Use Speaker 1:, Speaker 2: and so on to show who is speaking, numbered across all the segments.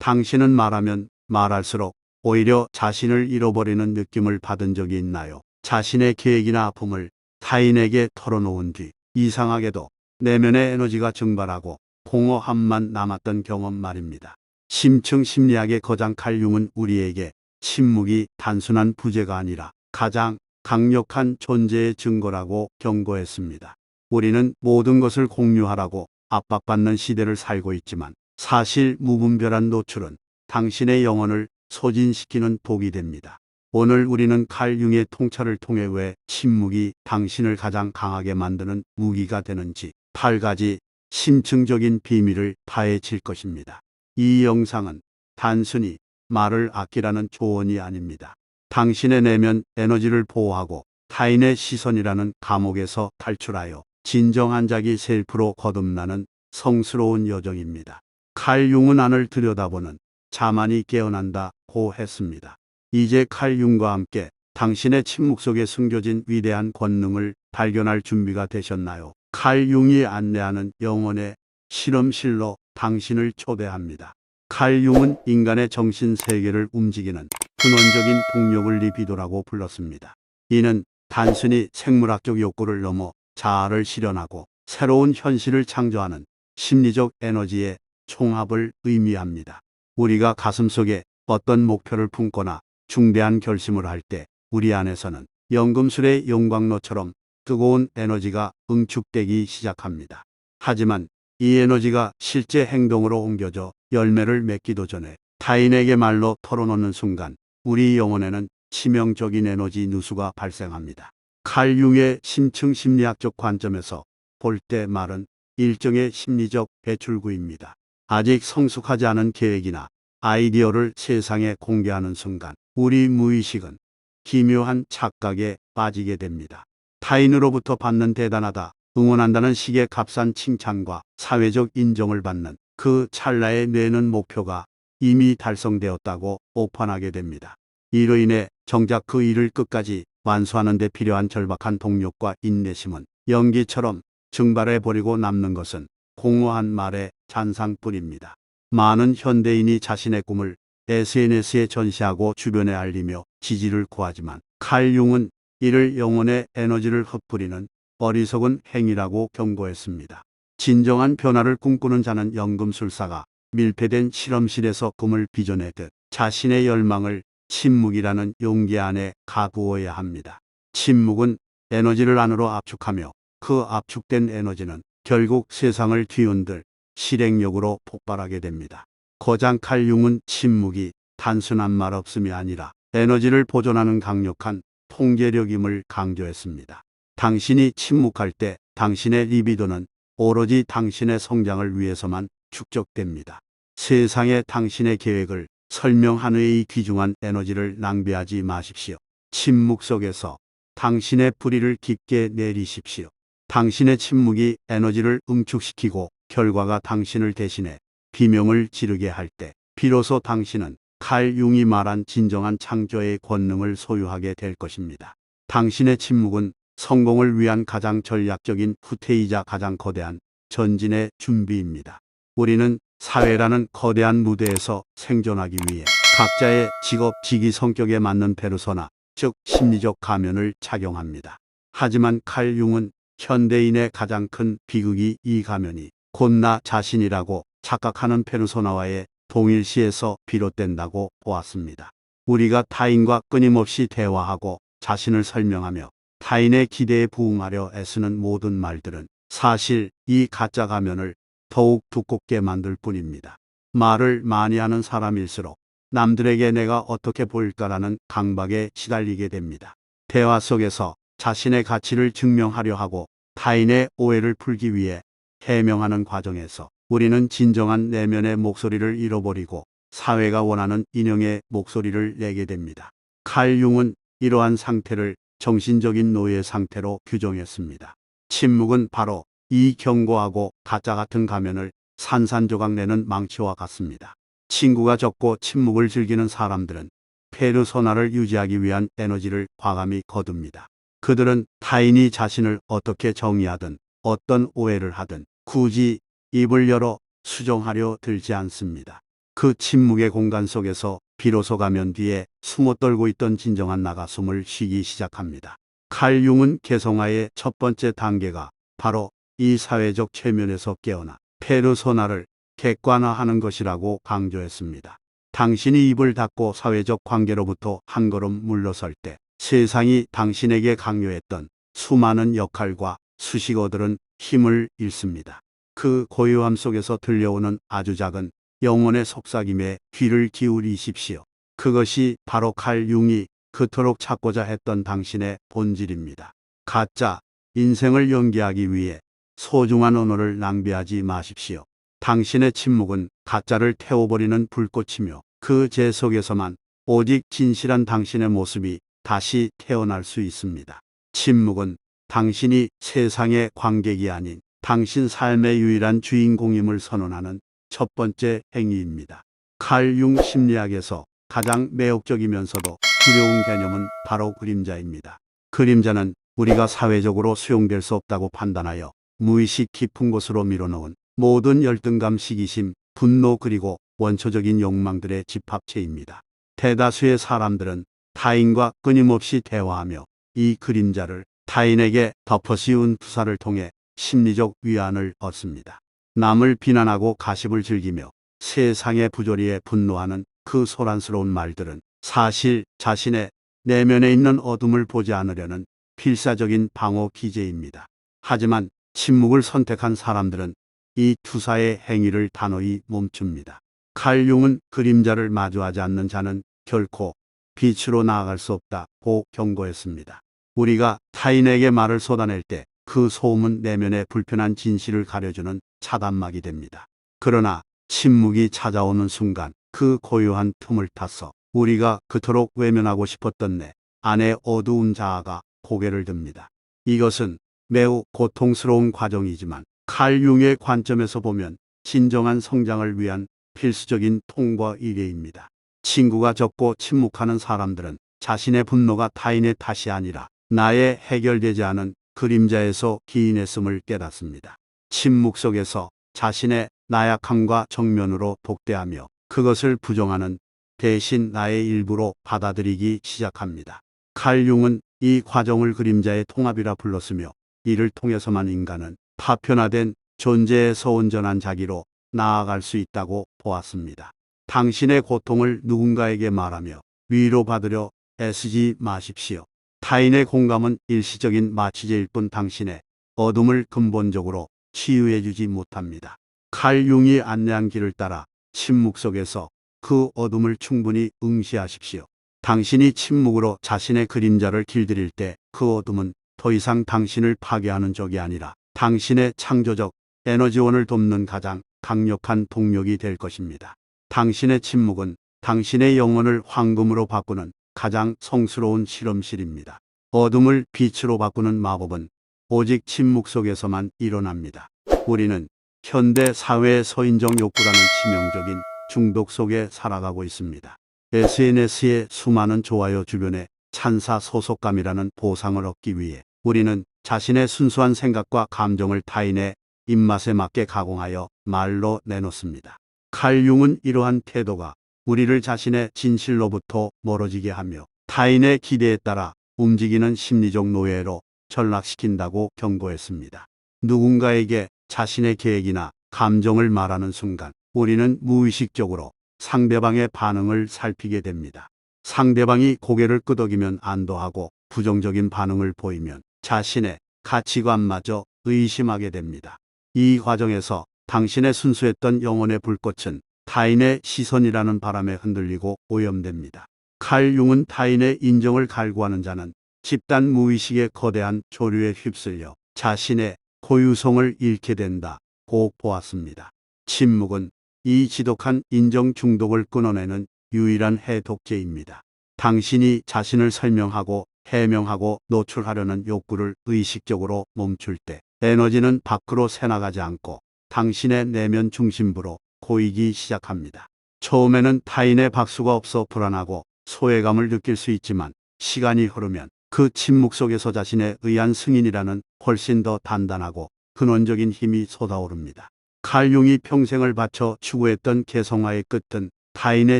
Speaker 1: 당신은 말하면 말할수록 오히려 자신을 잃어버리는 느낌을 받은 적이 있나요? 자신의 계획이나 아픔을 타인에게 털어놓은 뒤 이상하게도 내면의 에너지가 증발하고 공허함만 남았던 경험 말입니다. 심층 심리학의 거장 칼 융은 우리에게 침묵이 단순한 부재가 아니라 가장 강력한 존재의 증거라고 경고했습니다. 우리는 모든 것을 공유하라고 압박받는 시대를 살고 있지만 사실 무분별한 노출은 당신의 영혼을 소진시키는 독이 됩니다. 오늘 우리는 칼 융의 통찰을 통해 왜 침묵이 당신을 가장 강하게 만드는 무기가 되는지 8가지 심층적인 비밀을 파헤칠 것입니다. 이 영상은 단순히 말을 아끼라는 조언이 아닙니다. 당신의 내면 에너지를 보호하고 타인의 시선이라는 감옥에서 탈출하여 진정한 자기 셀프로 거듭나는 성스러운 여정입니다. 칼 융은 안을 들여다보는 자만이 깨어난다고 했습니다. 이제 칼 융과 함께 당신의 침묵 속에 숨겨진 위대한 권능을 발견할 준비가 되셨나요? 칼 융이 안내하는 영혼의 실험실로 당신을 초대합니다. 칼 융은 인간의 정신 세계를 움직이는 근원적인 동력을 리비도라고 불렀습니다. 이는 단순히 생물학적 욕구를 넘어 자아를 실현하고 새로운 현실을 창조하는 심리적 에너지의 총합을 의미합니다. 우리가 가슴속에 어떤 목표를 품거나 중대한 결심을 할 때 우리 안에서는 연금술의 용광로처럼 뜨거운 에너지가 응축되기 시작합니다. 하지만 이 에너지가 실제 행동으로 옮겨져 열매를 맺기도 전에 타인에게 말로 털어놓는 순간 우리 영혼에는 치명적인 에너지 누수가 발생합니다. 칼 융의 심층 심리학적 관점에서 볼 때 말은 일종의 심리적 배출구입니다. 아직 성숙하지 않은 계획이나 아이디어를 세상에 공개하는 순간 우리 무의식은 기묘한 착각에 빠지게 됩니다. 타인으로부터 받는 대단하다, 응원한다는 식의 값싼 칭찬과 사회적 인정을 받는 그 찰나의 뇌는 목표가 이미 달성되었다고 오판하게 됩니다. 이로 인해 정작 그 일을 끝까지 완수하는 데 필요한 절박한 동력과 인내심은 연기처럼 증발해버리고 남는 것은 공허한 말의 잔상뿐입니다. 많은 현대인이 자신의 꿈을 SNS에 전시하고 주변에 알리며 지지를 구하지만 칼 융은 이를 영혼의 에너지를 흩뿌리는 어리석은 행위라고 경고했습니다. 진정한 변화를 꿈꾸는 자는 연금술사가 밀폐된 실험실에서 꿈을 빚어내듯 자신의 열망을 침묵이라는 용기 안에 가두어야 합니다. 침묵은 에너지를 안으로 압축하며 그 압축된 에너지는 결국 세상을 뒤흔들 실행력으로 폭발하게 됩니다. 거장 칼 융은 침묵이 단순한 말 없음이 아니라 에너지를 보존하는 강력한 통제력임을 강조했습니다. 당신이 침묵할 때 당신의 리비도는 오로지 당신의 성장을 위해서만 축적됩니다. 세상에 당신의 계획을 설명한 후에 이 귀중한 에너지를 낭비하지 마십시오. 침묵 속에서 당신의 뿌리를 깊게 내리십시오. 당신의 침묵이 에너지를 응축시키고 결과가 당신을 대신해 비명을 지르게 할 때 비로소 당신은 칼 융이 말한 진정한 창조의 권능을 소유하게 될 것입니다. 당신의 침묵은 성공을 위한 가장 전략적인 후퇴이자 가장 거대한 전진의 준비입니다. 우리는 사회라는 거대한 무대에서 생존하기 위해 각자의 직업, 직위, 성격에 맞는 페르소나, 즉 심리적 가면을 착용합니다. 하지만 칼 융은 현대인의 가장 큰 비극이 이 가면이 곧 나 자신이라고 착각하는 페르소나와의 동일시에서 비롯된다고 보았습니다. 우리가 타인과 끊임없이 대화하고 자신을 설명하며 타인의 기대에 부응하려 애쓰는 모든 말들은 사실 이 가짜 가면을 더욱 두껍게 만들 뿐입니다. 말을 많이 하는 사람일수록 남들에게 내가 어떻게 보일까라는 강박에 시달리게 됩니다. 대화 속에서 자신의 가치를 증명하려 하고 타인의 오해를 풀기 위해 해명하는 과정에서 우리는 진정한 내면의 목소리를 잃어버리고 사회가 원하는 인형의 목소리를 내게 됩니다. 칼 융은 이러한 상태를 정신적인 노예 상태로 규정했습니다. 침묵은 바로 이 견고하고 가짜 같은 가면을 산산조각 내는 망치와 같습니다. 친구가 적고 침묵을 즐기는 사람들은 페르소나를 유지하기 위한 에너지를 과감히 거둡니다. 그들은 타인이 자신을 어떻게 정의하든 어떤 오해를 하든 굳이 입을 열어 수정하려 들지 않습니다. 그 침묵의 공간 속에서 비로소 가면 뒤에 숨어 떨고 있던 진정한 나가 숨을 쉬기 시작합니다. 칼 융은 개성화의 첫 번째 단계가 바로 이 사회적 최면에서 깨어나 페르소나를 객관화하는 것이라고 강조했습니다. 당신이 입을 닫고 사회적 관계로부터 한 걸음 물러설 때 세상이 당신에게 강요했던 수많은 역할과 수식어들은 힘을 잃습니다. 그 고요함 속에서 들려오는 아주 작은 영혼의 속삭임에 귀를 기울이십시오. 그것이 바로 칼 융이 그토록 찾고자 했던 당신의 본질입니다. 가짜 인생을 연기하기 위해 소중한 언어를 낭비하지 마십시오. 당신의 침묵은 가짜를 태워버리는 불꽃이며 그 재 속에서만 오직 진실한 당신의 모습이 다시 태어날 수 있습니다. 침묵은 당신이 세상의 관객이 아닌 당신 삶의 유일한 주인공임을 선언하는 첫 번째 행위입니다. 칼 융 심리학에서 가장 매혹적이면서도 두려운 개념은 바로 그림자입니다. 그림자는 우리가 사회적으로 수용될 수 없다고 판단하여 무의식 깊은 곳으로 밀어넣은 모든 열등감, 시기심, 분노 그리고 원초적인 욕망들의 집합체입니다. 대다수의 사람들은 타인과 끊임없이 대화하며 이 그림자를 타인에게 덮어씌운 투사를 통해 심리적 위안을 얻습니다. 남을 비난하고 가십을 즐기며 세상의 부조리에 분노하는 그 소란스러운 말들은 사실 자신의 내면에 있는 어둠을 보지 않으려는 필사적인 방어 기제입니다. 하지만 침묵을 선택한 사람들은 이 투사의 행위를 단호히 멈춥니다. 칼 융은 그림자를 마주하지 않는 자는 결코 빛으로 나아갈 수 없다고 경고했습니다. 우리가 타인에게 말을 쏟아낼 때 그 소음은 내면의 불편한 진실을 가려주는 차단막이 됩니다. 그러나 침묵이 찾아오는 순간 그 고요한 틈을 타서 우리가 그토록 외면하고 싶었던 내 안의 어두운 자아가 고개를 듭니다. 이것은 매우 고통스러운 과정이지만 칼 융의 관점에서 보면 진정한 성장을 위한 필수적인 통과 이례입니다. 친구가 적고 침묵하는 사람들은 자신의 분노가 타인의 탓이 아니라 나의 해결되지 않은 그림자에서 기인했음을 깨닫습니다. 침묵 속에서 자신의 나약함과 정면으로 독대하며 그것을 부정하는 대신 나의 일부로 받아들이기 시작합니다. 칼 융은 이 과정을 그림자의 통합이라 불렀으며 이를 통해서만 인간은 파편화된 존재에서 온전한 자기로 나아갈 수 있다고 보았습니다. 당신의 고통을 누군가에게 말하며 위로받으려 애쓰지 마십시오. 타인의 공감은 일시적인 마취제일 뿐 당신의 어둠을 근본적으로 치유해주지 못합니다. 칼 융이 안내한 길을 따라 침묵 속에서 그 어둠을 충분히 응시하십시오. 당신이 침묵으로 자신의 그림자를 길들일 때 그 어둠은 더 이상 당신을 파괴하는 적이 아니라 당신의 창조적 에너지원을 돕는 가장 강력한 동력이 될 것입니다. 당신의 침묵은 당신의 영혼을 황금으로 바꾸는 가장 성스러운 실험실입니다. 어둠을 빛으로 바꾸는 마법은 오직 침묵 속에서만 일어납니다. 우리는 현대 사회의 서인적 욕구라는 치명적인 중독 속에 살아가고 있습니다. SNS의 수많은 좋아요, 주변의 찬사, 소속감이라는 보상을 얻기 위해 우리는 자신의 순수한 생각과 감정을 타인의 입맛에 맞게 가공하여 말로 내놓습니다. 칼 융은 이러한 태도가 우리를 자신의 진실로부터 멀어지게 하며 타인의 기대에 따라 움직이는 심리적 노예로 전락시킨다고 경고했습니다. 누군가에게 자신의 계획이나 감정을 말하는 순간 우리는 무의식적으로 상대방의 반응을 살피게 됩니다. 상대방이 고개를 끄덕이면 안도하고 부정적인 반응을 보이면 자신의 가치관마저 의심하게 됩니다. 이 과정에서 당신의 순수했던 영혼의 불꽃은 타인의 시선이라는 바람에 흔들리고 오염됩니다. 칼 융은 타인의 인정을 갈구하는 자는 집단 무의식의 거대한 조류에 휩쓸려 자신의 고유성을 잃게 된다고 보았습니다. 침묵은 이 지독한 인정 중독을 끊어내는 유일한 해독제입니다. 당신이 자신을 설명하고 해명하고 노출하려는 욕구를 의식적으로 멈출 때 에너지는 밖으로 새나가지 않고 당신의 내면 중심부로 고이기 시작합니다. 처음에는 타인의 박수가 없어 불안하고 소외감을 느낄 수 있지만 시간이 흐르면 그 침묵 속에서 자신의 의한 승인이라는 훨씬 더 단단하고 근원적인 힘이 솟아오릅니다. 칼융이 평생을 바쳐 추구했던 개성화의 끝은 타인의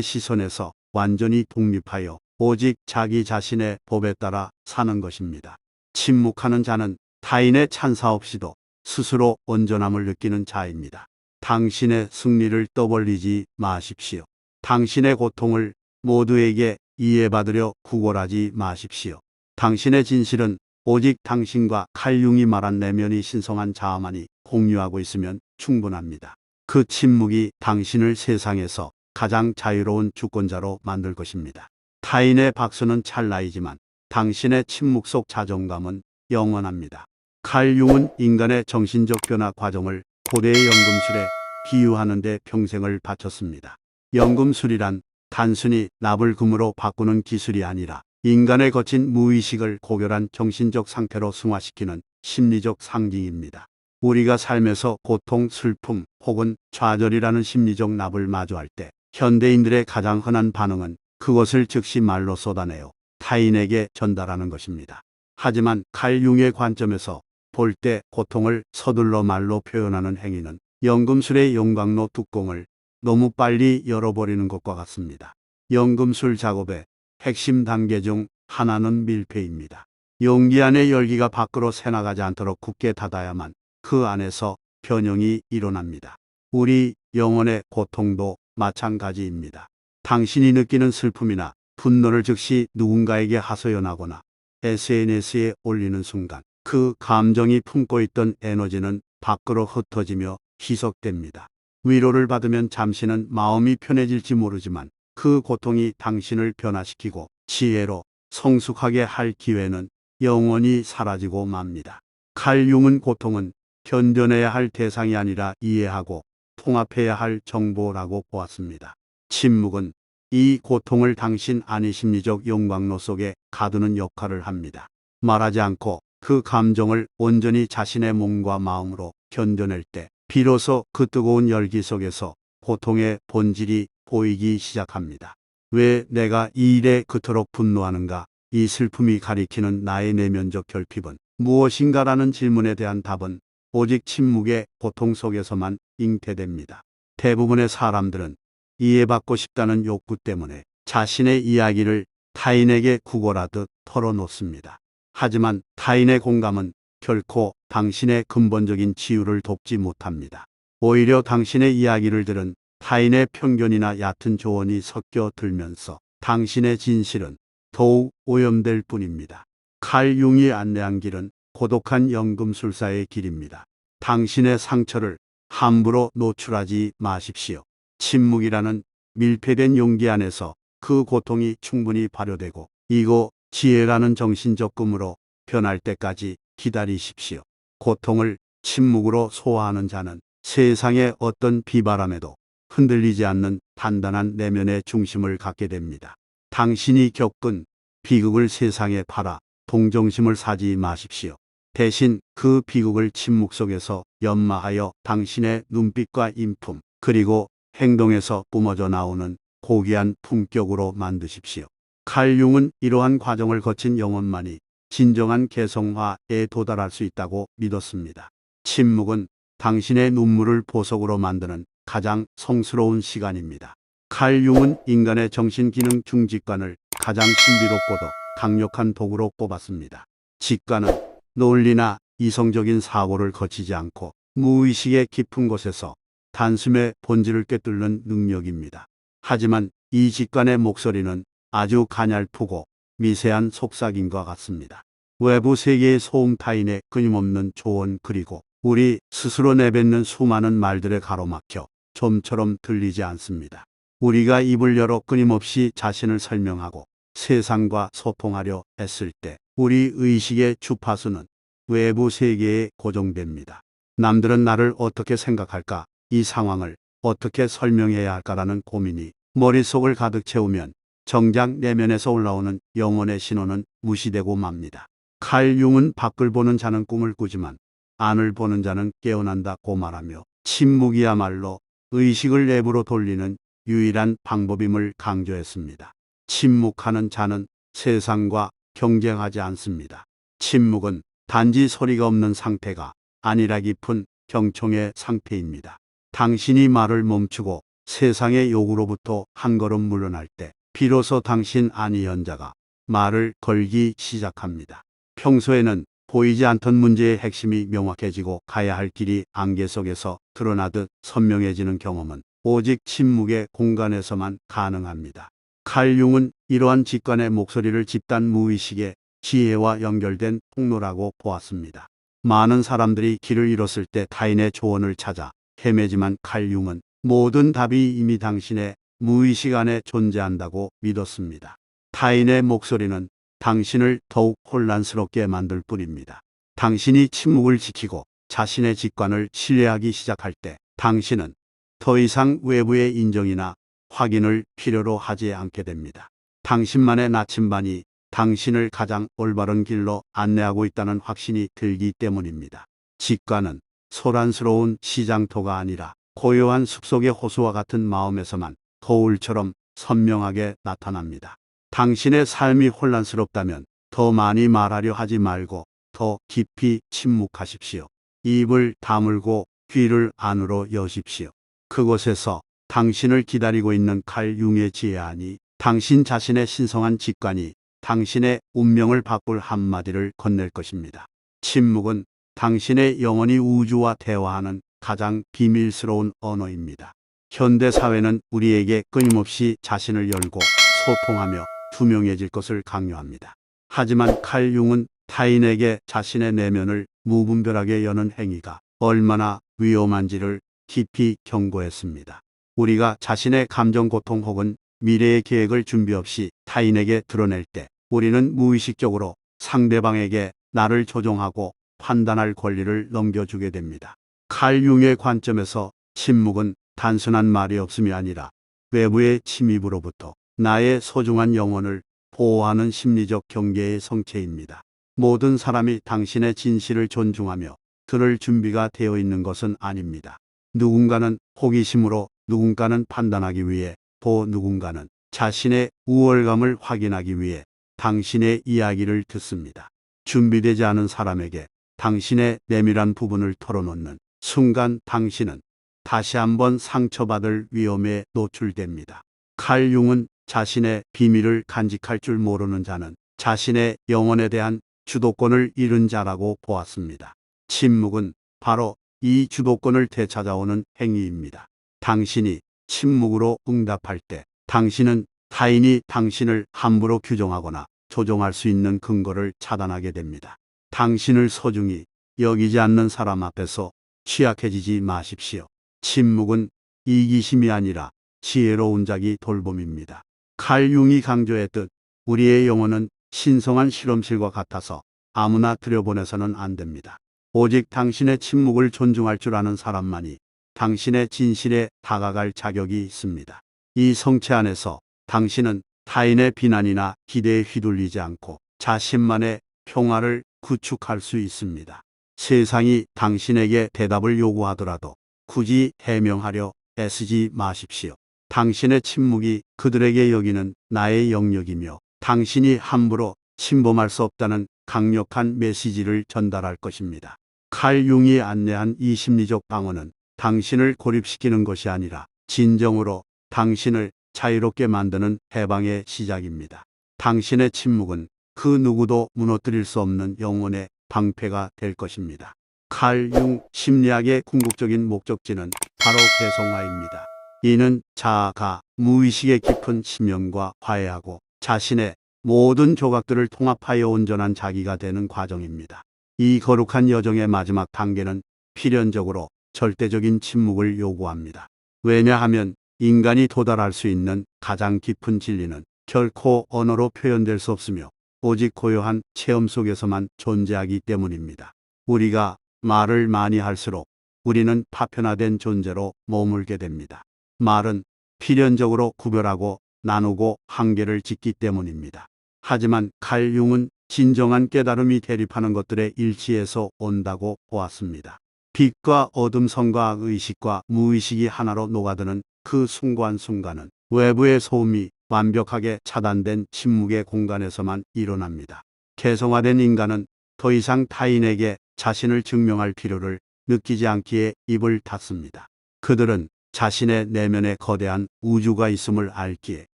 Speaker 1: 시선에서 완전히 독립하여 오직 자기 자신의 법에 따라 사는 것입니다. 침묵하는 자는 타인의 찬사 없이도 스스로 온전함을 느끼는 자입니다. 당신의 승리를 떠벌리지 마십시오. 당신의 고통을 모두에게 이해받으려 구걸하지 마십시오. 당신의 진실은 오직 당신과 칼융이 말한 내면이 신성한 자아만이 공유하고 있으면 충분합니다. 그 침묵이 당신을 세상에서 가장 자유로운 주권자로 만들 것입니다. 타인의 박수는 찰나이지만 당신의 침묵 속 자존감은 영원합니다. 칼융은 인간의 정신적 변화 과정을 고대의 연금술에 비유하는 데 평생을 바쳤습니다. 연금술이란 단순히 납을 금으로 바꾸는 기술이 아니라 인간의 거친 무의식을 고결한 정신적 상태로 승화시키는 심리적 상징입니다. 우리가 삶에서 고통, 슬픔 혹은 좌절이라는 심리적 납을 마주할 때 현대인들의 가장 흔한 반응은 그것을 즉시 말로 쏟아내어 타인에게 전달하는 것입니다. 하지만 칼융의 관점에서 볼 때 고통을 서둘러 말로 표현하는 행위는 연금술의 용광로 뚜껑을 너무 빨리 열어버리는 것과 같습니다. 연금술 작업의 핵심 단계 중 하나는 밀폐입니다. 용기 안의 열기가 밖으로 새나가지 않도록 굳게 닫아야만 그 안에서 변형이 일어납니다. 우리 영혼의 고통도 마찬가지입니다. 당신이 느끼는 슬픔이나 분노를 즉시 누군가에게 하소연하거나 SNS에 올리는 순간 그 감정이 품고 있던 에너지는 밖으로 흩어지며 희석됩니다. 위로를 받으면 잠시는 마음이 편해질지 모르지만 그 고통이 당신을 변화시키고 지혜로 성숙하게 할 기회는 영원히 사라지고 맙니다. 칼융은 고통은 견뎌내야 할 대상이 아니라 이해하고 통합해야 할 정보라고 보았습니다. 침묵은 이 고통을 당신 안의 심리적 용광로 속에 가두는 역할을 합니다. 말하지 않고 그 감정을 온전히 자신의 몸과 마음으로 견뎌낼 때 비로소 그 뜨거운 열기 속에서 고통의 본질이 보이기 시작합니다. 왜 내가 이 일에 그토록 분노하는가? 이 슬픔이 가리키는 나의 내면적 결핍은 무엇인가라는 질문에 대한 답은 오직 침묵의 고통 속에서만 잉태됩니다. 대부분의 사람들은 이해받고 싶다는 욕구 때문에 자신의 이야기를 타인에게 구걸하듯 털어놓습니다. 하지만 타인의 공감은 결코 당신의 근본적인 치유를 돕지 못합니다. 오히려 당신의 이야기를 들은 타인의 편견이나 얕은 조언이 섞여 들면서 당신의 진실은 더욱 오염될 뿐입니다. 칼융이 안내한 길은 고독한 연금술사의 길입니다. 당신의 상처를 함부로 노출하지 마십시오. 침묵이라는 밀폐된 용기 안에서 그 고통이 충분히 발효되고 이고 지혜라는 정신적 금으로 변할 때까지 기다리십시오. 고통을 침묵으로 소화하는 자는 세상의 어떤 비바람에도 흔들리지 않는 단단한 내면의 중심을 갖게 됩니다. 당신이 겪은 비극을 세상에 팔아 동정심을 사지 마십시오. 대신 그 비극을 침묵 속에서 연마하여 당신의 눈빛과 인품 그리고 행동에서 뿜어져 나오는 고귀한 품격으로 만드십시오. 칼융은 이러한 과정을 거친 영혼만이 진정한 개성화에 도달할 수 있다고 믿었습니다. 침묵은 당신의 눈물을 보석으로 만드는 가장 성스러운 시간입니다. 칼융은 인간의 정신기능 중직관을 가장 신비롭고도 강력한 도구로 꼽았습니다. 직관은 논리나 이성적인 사고를 거치지 않고 무의식의 깊은 곳에서 단숨에 본질을 꿰뚫는 능력입니다. 하지만 이 직관의 목소리는 아주 가냘프고 미세한 속삭임과 같습니다. 외부 세계의 소음 타인의 끊임없는 조언 그리고 우리 스스로 내뱉는 수많은 말들에 가로막혀 좀처럼 들리지 않습니다. 우리가 입을 열어 끊임없이 자신을 설명하고 세상과 소통하려 했을 때 우리 의식의 주파수는 외부 세계에 고정됩니다. 남들은 나를 어떻게 생각할까? 이 상황을 어떻게 설명해야 할까라는 고민이 머릿속을 가득 채우면 정작 내면에서 올라오는 영혼의 신호는 무시되고 맙니다. 칼융은 밖을 보는 자는 꿈을 꾸지만 안을 보는 자는 깨어난다고 말하며 침묵이야말로 의식을 내부로 돌리는 유일한 방법임을 강조했습니다. 침묵하는 자는 세상과 경쟁하지 않습니다. 침묵은 단지 소리가 없는 상태가 아니라 깊은 경청의 상태입니다. 당신이 말을 멈추고 세상의 요구로부터 한 걸음 물러날 때 비로소 당신 안의 연자가 말을 걸기 시작합니다. 평소에는 보이지 않던 문제의 핵심이 명확해지고 가야 할 길이 안개 속에서 드러나듯 선명해지는 경험은 오직 침묵의 공간에서만 가능합니다. 칼 융은 이러한 직관의 목소리를 집단 무의식의 지혜와 연결된 통로라고 보았습니다. 많은 사람들이 길을 잃었을 때 타인의 조언을 찾아 헤매지만 칼 융은 모든 답이 이미 당신의 무의식 안에 존재한다고 믿었습니다. 타인의 목소리는 당신을 더욱 혼란스럽게 만들 뿐입니다. 당신이 침묵을 지키고 자신의 직관을 신뢰하기 시작할 때 당신은 더 이상 외부의 인정이나 확인을 필요로 하지 않게 됩니다. 당신만의 나침반이 당신을 가장 올바른 길로 안내하고 있다는 확신이 들기 때문입니다. 직관은 소란스러운 시장터가 아니라 고요한 숲속의 호수와 같은 마음에서만 거울처럼 선명하게 나타납니다. 당신의 삶이 혼란스럽다면 더 많이 말하려 하지 말고 더 깊이 침묵하십시오. 입을 다물고 귀를 안으로 여십시오. 그곳에서 당신을 기다리고 있는 칼 융의 지혜아니 당신 자신의 신성한 직관이 당신의 운명을 바꿀 한마디를 건넬 것입니다. 침묵은 당신의 영혼이 우주와 대화하는 가장 비밀스러운 언어입니다. 현대 사회는 우리에게 끊임없이 자신을 열고 소통하며 투명해질 것을 강요합니다. 하지만 칼 융은 타인에게 자신의 내면을 무분별하게 여는 행위가 얼마나 위험한지를 깊이 경고했습니다. 우리가 자신의 감정, 고통 혹은 미래의 계획을 준비 없이 타인에게 드러낼 때 우리는 무의식적으로 상대방에게 나를 조종하고 판단할 권리를 넘겨주게 됩니다. 칼 융의 관점에서 침묵은 단순한 말이 없음이 아니라 외부의 침입으로부터 나의 소중한 영혼을 보호하는 심리적 경계의 성체입니다. 모든 사람이 당신의 진실을 존중하며 들을 준비가 되어 있는 것은 아닙니다. 누군가는 호기심으로, 누군가는 판단하기 위해, 또 누군가는 자신의 우월감을 확인하기 위해 당신의 이야기를 듣습니다. 준비되지 않은 사람에게 당신의 내밀한 부분을 털어놓는 순간 당신은 다시 한번 상처받을 위험에 노출됩니다. 칼 융은 자신의 비밀을 간직할 줄 모르는 자는 자신의 영혼에 대한 주도권을 잃은 자라고 보았습니다. 침묵은 바로 이 주도권을 되찾아오는 행위입니다. 당신이 침묵으로 응답할 때 당신은 타인이 당신을 함부로 규정하거나 조종할 수 있는 근거를 차단하게 됩니다. 당신을 소중히 여기지 않는 사람 앞에서 취약해지지 마십시오. 침묵은 이기심이 아니라 지혜로운 자기 돌봄입니다. 칼 융이 강조했듯 우리의 영혼은 신성한 실험실과 같아서 아무나 들여보내서는 안 됩니다. 오직 당신의 침묵을 존중할 줄 아는 사람만이 당신의 진실에 다가갈 자격이 있습니다. 이 성체 안에서 당신은 타인의 비난이나 기대에 휘둘리지 않고 자신만의 평화를 구축할 수 있습니다. 세상이 당신에게 대답을 요구하더라도 굳이 해명하려 애쓰지 마십시오. 당신의 침묵이 그들에게 여기는 나의 영역이며 당신이 함부로 침범할 수 없다는 강력한 메시지를 전달할 것입니다. 칼 융이 안내한 이 심리적 방어는 당신을 고립시키는 것이 아니라 진정으로 당신을 자유롭게 만드는 해방의 시작입니다. 당신의 침묵은 그 누구도 무너뜨릴 수 없는 영혼의 방패가 될 것입니다. 칼 융 심리학의 궁극적인 목적지는 바로 개성화입니다. 이는 자아가 무의식의 깊은 심연과 화해하고 자신의 모든 조각들을 통합하여 온전한 자기가 되는 과정입니다. 이 거룩한 여정의 마지막 단계는 필연적으로 절대적인 침묵을 요구합니다. 왜냐하면 인간이 도달할 수 있는 가장 깊은 진리는 결코 언어로 표현될 수 없으며 오직 고요한 체험 속에서만 존재하기 때문입니다. 우리가 말을 많이 할수록 우리는 파편화된 존재로 머물게 됩니다. 말은 필연적으로 구별하고 나누고 한계를 짓기 때문입니다. 하지만 칼 융은 진정한 깨달음이 대립하는 것들의 일치에서 온다고 보았습니다. 빛과 어둠, 선과 악, 의식과 무의식이 하나로 녹아드는 그 순간순간은 외부의 소음이 완벽하게 차단된 침묵의 공간에서만 일어납니다. 개성화된 인간은 더 이상 타인에게 자신을 증명할 필요를 느끼지 않기에 입을 닫습니다. 그들은 자신의 내면에 거대한 우주가 있음을 알기에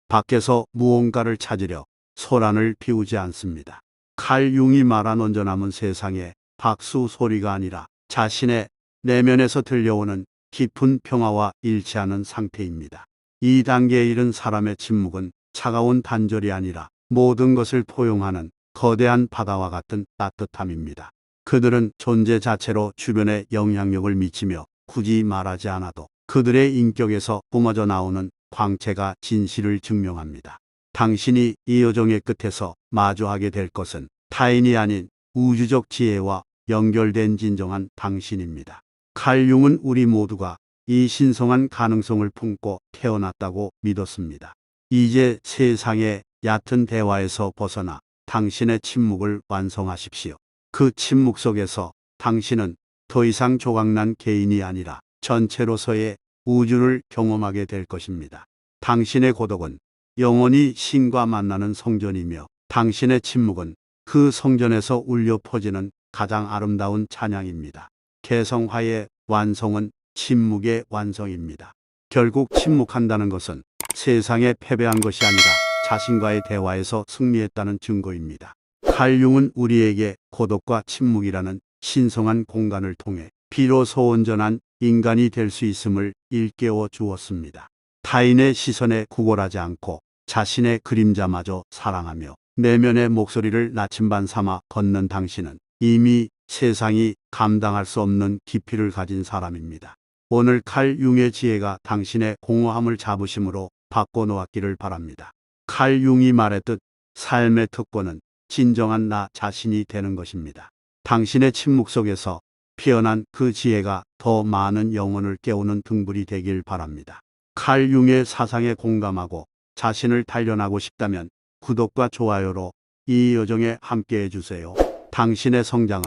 Speaker 1: 밖에서 무언가를 찾으려 소란을 피우지 않습니다. 칼 융이 말한 온전함은 세상의 박수 소리가 아니라 자신의 내면에서 들려오는 깊은 평화와 일치하는 상태입니다. 이 단계에 이른 사람의 침묵은 차가운 단절이 아니라 모든 것을 포용하는 거대한 바다와 같은 따뜻함입니다. 그들은 존재 자체로 주변에 영향력을 미치며 굳이 말하지 않아도 그들의 인격에서 뿜어져 나오는 광채가 진실을 증명합니다. 당신이 이 여정의 끝에서 마주하게 될 것은 타인이 아닌 우주적 지혜와 연결된 진정한 당신입니다. 칼 융은 우리 모두가 이 신성한 가능성을 품고 태어났다고 믿었습니다. 이제 세상의 얕은 대화에서 벗어나 당신의 침묵을 완성하십시오. 그 침묵 속에서 당신은 더 이상 조각난 개인이 아니라 전체로서의 우주를 경험하게 될 것입니다. 당신의 고독은 영원히 신과 만나는 성전이며 당신의 침묵은 그 성전에서 울려 퍼지는 가장 아름다운 찬양입니다. 개성화의 완성은 침묵의 완성입니다. 결국 침묵한다는 것은 세상에 패배한 것이 아니라 자신과의 대화에서 승리했다는 증거입니다. 칼 융은 우리에게 고독과 침묵이라는 신성한 공간을 통해 비로소 온전한 인간이 될 수 있음을 일깨워 주었습니다. 타인의 시선에 구걸하지 않고 자신의 그림자마저 사랑하며 내면의 목소리를 나침반 삼아 걷는 당신은 이미 세상이 감당할 수 없는 깊이를 가진 사람입니다. 오늘 칼 융의 지혜가 당신의 공허함을 자부심으로 바꿔놓았기를 바랍니다. 칼 융이 말했듯 삶의 특권은 진정한 나 자신이 되는 것입니다. 당신의 침묵 속에서 피어난 그 지혜가 더 많은 영혼을 깨우는 등불이 되길 바랍니다. 칼 융의 사상에 공감하고 자신을 단련하고 싶다면 구독과 좋아요로 이 여정에 함께해 주세요. 당신의 성장은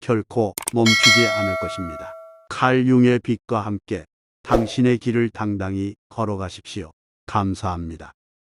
Speaker 1: 결코 멈추지 않을 것입니다. 칼 융의 빛과 함께 당신의 길을 당당히 걸어가십시오. 감사합니다.